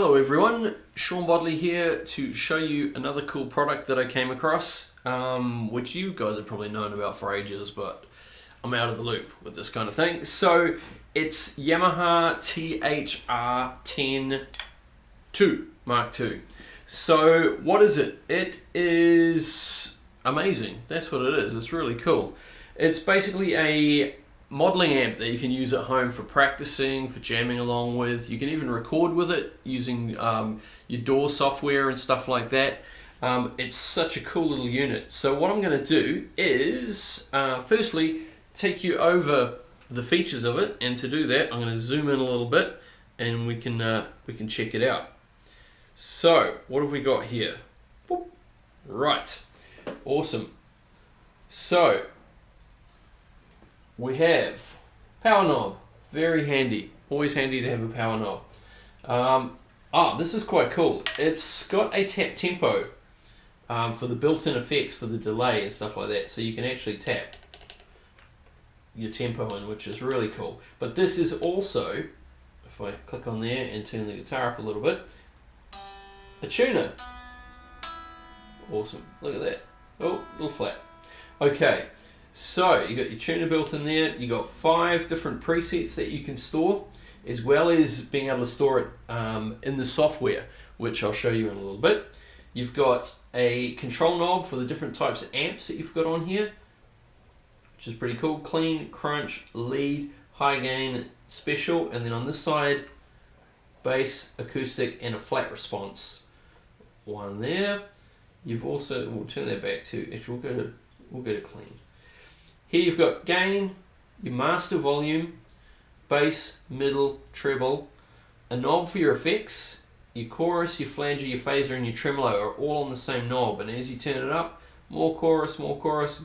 Hello everyone, Sean Bodley here to show you another cool product that I came across, which you guys have probably known about for ages, but I'm out of the loop with this kind of thing. So it's Yamaha THR10 II, Mark II. So what is it? It is amazing. That's what it is. It's really cool. It's basically a modeling amp that you can use at home for practicing, for jamming along with. You can even record with it using your DAW software and stuff like that. It's such a cool little unit. So what I'm going to do is firstly take you over the features of it, and to do that I'm going to zoom in a little bit and we can check it out. So what have we got here? Boop. Right, awesome. So we have power knob, very handy, always handy to have a power knob. This is quite cool. It's got a tap tempo for the built-in effects for the delay and stuff like that, so you can actually tap your tempo in, which is really cool. But this is also, if I click on there and turn the guitar up a little bit, a tuner. Awesome, look at that. Oh, a little flat. Okay. So you got your tuner built in there. You got 5 different presets that you can store, as well as being able to store it in the software, which I'll show you in a little bit. You've got a control knob for the different types of amps that you've got on here, which is pretty cool. Clean, crunch, lead, high gain, special, and then on this side, bass, acoustic, and a flat response. One there. You've also, we'll turn that back to, actually we'll go to clean. Here you've got gain, your master volume, bass, middle, treble, a knob for your effects, your chorus, your flanger, your phaser, and your tremolo are all on the same knob, and as you turn it up, more chorus,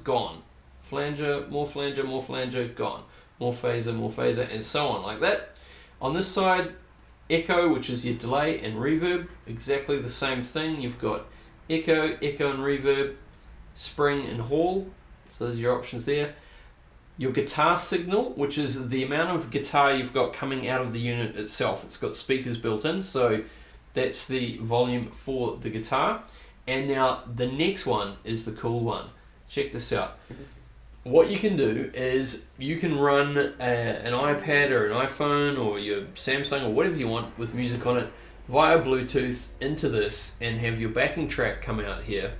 gone. Flanger, more flanger, gone. More phaser, and so on, like that. On this side, echo, which is your delay, and reverb, exactly the same thing. You've got echo and reverb, spring and hall. So there's your options there. Your guitar signal, which is the amount of guitar you've got coming out of the unit itself. It's got speakers built in, so that's the volume for the guitar. And now the next one is the cool one. Check this out. What you can do is you can run an iPad or an iPhone or your Samsung or whatever you want with music on it via Bluetooth into this and have your backing track come out here.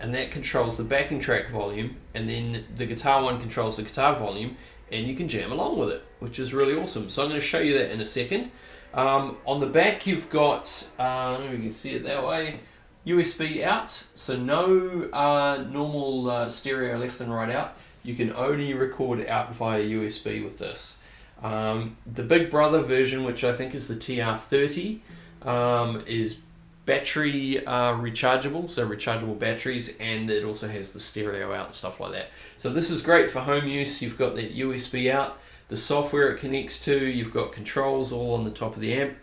And that controls the backing track volume, and then the guitar one controls the guitar volume, and you can jam along with it, which is really awesome. So I'm going to show you that in a second. On the back you've got, I don't know if you can see it that way, USB out, so no normal stereo left and right out. You can only record out via USB with this. The big brother version, which I think is the TR30, is battery rechargeable, so rechargeable batteries, and it also has the stereo out and stuff like that. So this is great for home use. You've got the USB out, the software it connects to, you've got controls all on the top of the amp,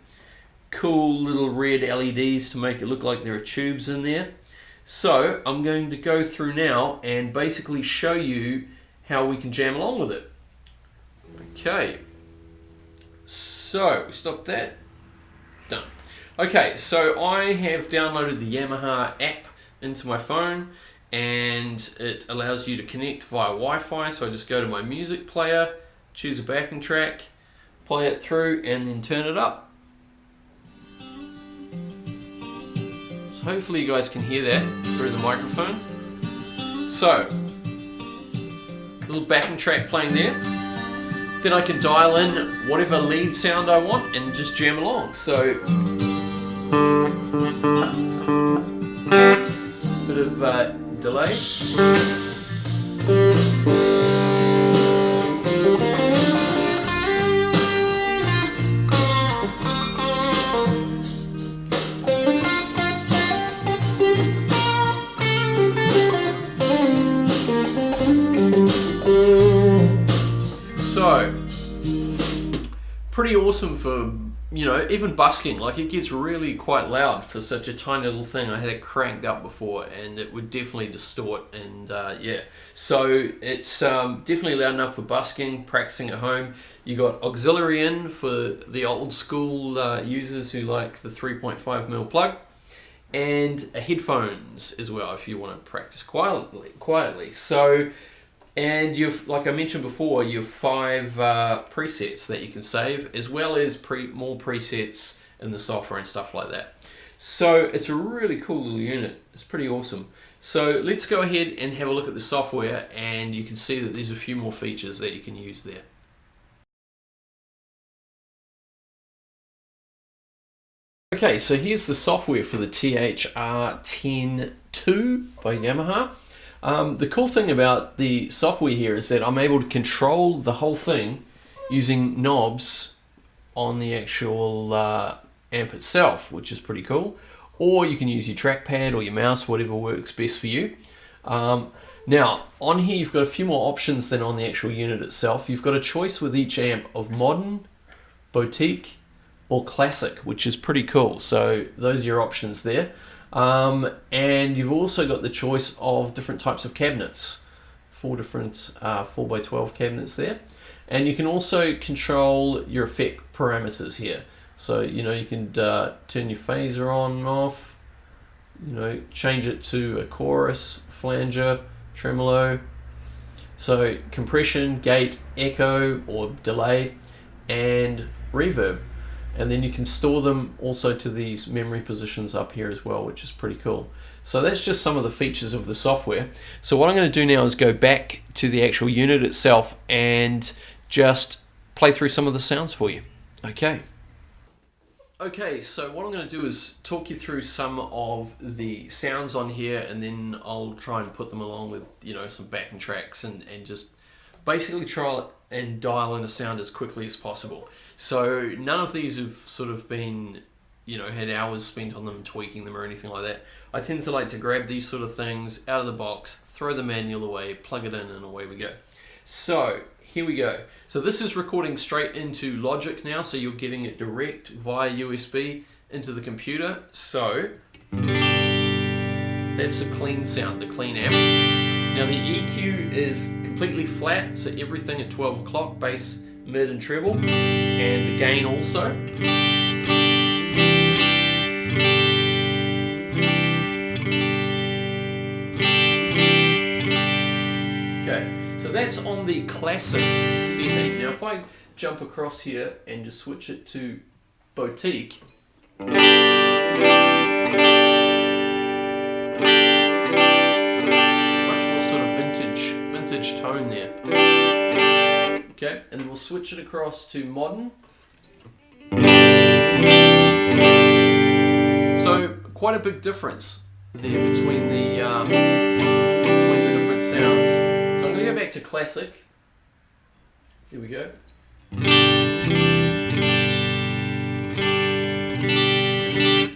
cool little red LEDs to make it look like there are tubes in there. So I'm going to go through now and basically show you how we can jam along with it. Okay, so we stop that, done. Okay, so I have downloaded the Yamaha app into my phone, and it allows you to connect via Wi-Fi. So I just go to my music player, choose a backing track, play it through, and then turn it up. So hopefully you guys can hear that through the microphone. So, a little backing track playing there. Then I can dial in whatever lead sound I want and just jam along. So, bit of delay. So, pretty awesome for you know, even busking, like it gets really quite loud for such a tiny little thing. I had it cranked up before and it would definitely distort, and yeah. So it's definitely loud enough for busking, practicing at home. You got auxiliary in for the old school users who like the 3.5mm plug, and headphones as well if you want to practice quietly. So, and you've, like I mentioned before, you have 5 presets that you can save, as well as more presets in the software and stuff like that. So it's a really cool little unit. It's pretty awesome. So let's go ahead and have a look at the software, and you can see that there's a few more features that you can use there. Okay, so here's the software for the THR10 II by Yamaha. The cool thing about the software here is that I'm able to control the whole thing using knobs on the actual amp itself, which is pretty cool. Or you can use your trackpad or your mouse, whatever works best for you. Now, on here you've got a few more options than on the actual unit itself. You've got a choice with each amp of modern, boutique, or classic, which is pretty cool. So those are your options there. And you've also got the choice of different types of cabinets, 4 different 4x12 cabinets there. And you can also control your effect parameters here. So, you know, you can turn your phaser on and off, you know, change it to a chorus, flanger, tremolo. So compression, gate, echo or delay, and reverb. And then you can store them also to these memory positions up here as well, which is pretty cool. So that's just some of the features of the software. So what I'm going to do now is go back to the actual unit itself and just play through some of the sounds for you. Okay. Okay, so what I'm going to do is talk you through some of the sounds on here, and then I'll try and put them along with, you know, some backing tracks and just basically try and dial in a sound as quickly as possible. So none of these have sort of been, you know, had hours spent on them, tweaking them or anything like that. I tend to like to grab these sort of things out of the box, throw the manual away, plug it in, and away we go. So here we go. So this is recording straight into Logic now, so you're getting it direct via USB into the computer. So that's the clean sound, the clean amp. Now the EQ is completely flat, so everything at 12 o'clock, bass, mid and treble, and the gain also. Okay, so that's on the classic setting. Now if I jump across here and just switch it to boutique, vintage tone there. Okay, and we'll switch it across to modern. So quite a big difference there between the different sounds. So I'm going to go back to classic. Here we go.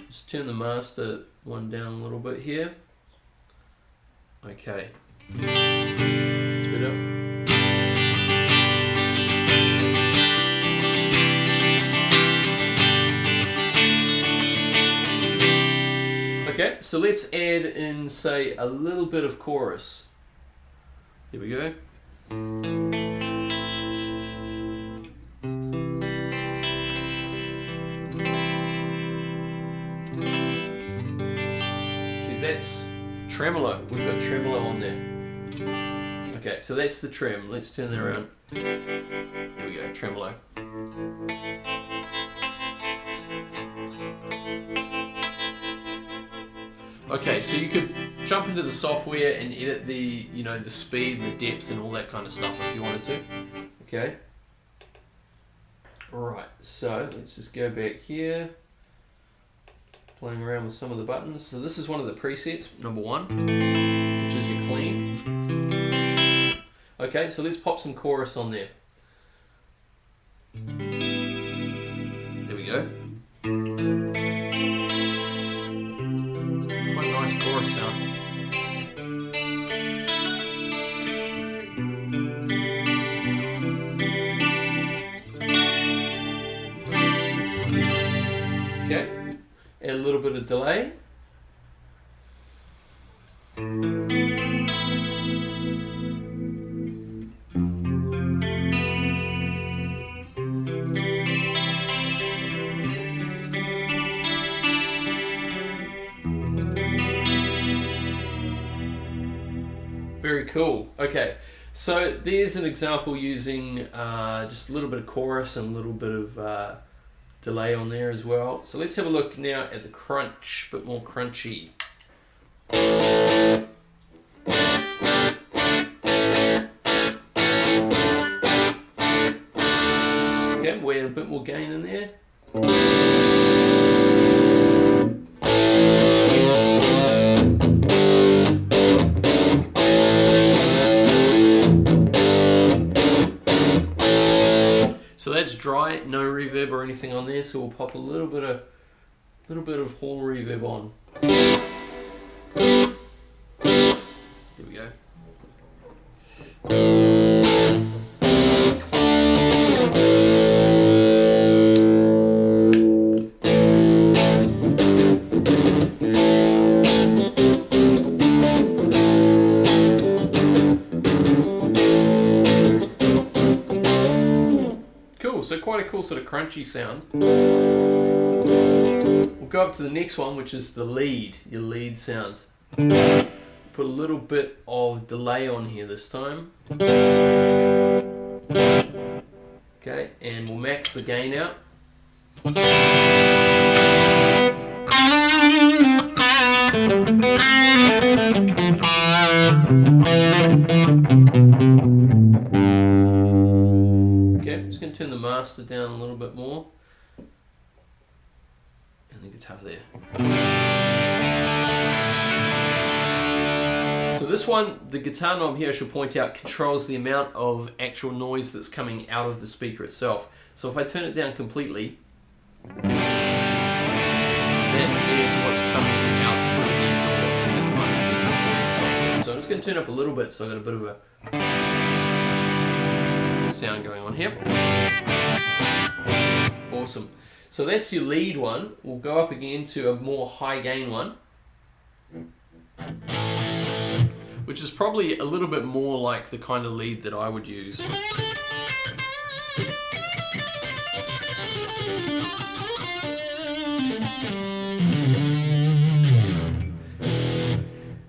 Just turn the master one down a little bit here. Okay. Speed up. Okay, so let's add in, say, a little bit of chorus. Here we go. See, that's tremolo. We've got tremolo on there. Okay, so that's the trem. Let's turn that around. There we go, tremolo. Okay, so you could jump into the software and edit the, you know, the speed and the depth and all that kind of stuff if you wanted to. Okay. Alright, so let's just go back here. Playing around with some of the buttons. So this is one of the presets, number 1, which is your clean. Okay, so let's pop some chorus on there. There we go. Quite a nice chorus sound. little bit of delay. Very cool. Okay, so there's an example using just a little bit of chorus and a little bit of delay on there as well. So let's have a look now at the crunch, a bit more crunchy. Okay, we have a bit more gain in there. So that's dry, no reverb or anything on there, so we'll pop a little bit of horn reverb on. There we go. So quite a cool sort of crunchy sound. We'll go up to the next one, which is the lead, your lead sound. Put a little bit of delay on here this time. Okay, and we'll max the gain out. Turn the master down a little bit more, and the guitar there. So this one, the guitar knob here, I should point out, controls the amount of actual noise that's coming out of the speaker itself. So if I turn it down completely, that is what's coming out through the door at the moment. So I'm just going to turn up a little bit, so I've got a bit of a sound going on here. Awesome. So that's your lead one. We'll go up again to a more high gain one, which is probably a little bit more like the kind of lead that I would use.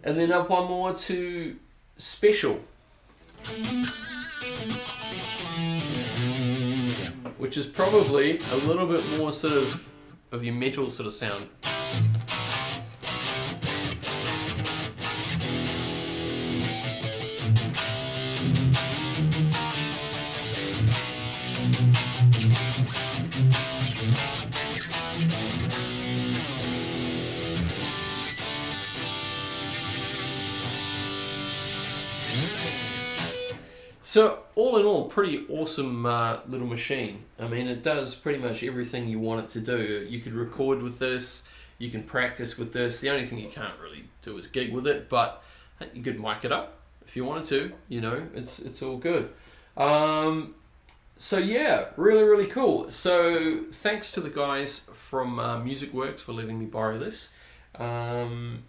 And then up one more to special, which is probably a little bit more sort of your metal sort of sound. So all in all, pretty awesome little machine. I mean, it does pretty much everything you want it to do. You could record with this, you can practice with this. The only thing you can't really do is gig with it, but you could mic it up if you wanted to, you know, it's all good. So yeah, really cool. So thanks to the guys from MusicWorks for letting me borrow this. And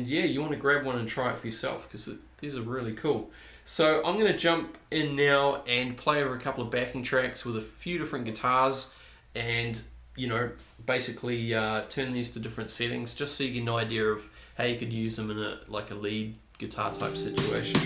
yeah, you want to grab one and try it for yourself, because these are really cool. So I'm going to jump in now and play over a couple of backing tracks with a few different guitars, and you know, basically turn these to different settings, just so you get an idea of how you could use them in a lead guitar type situation.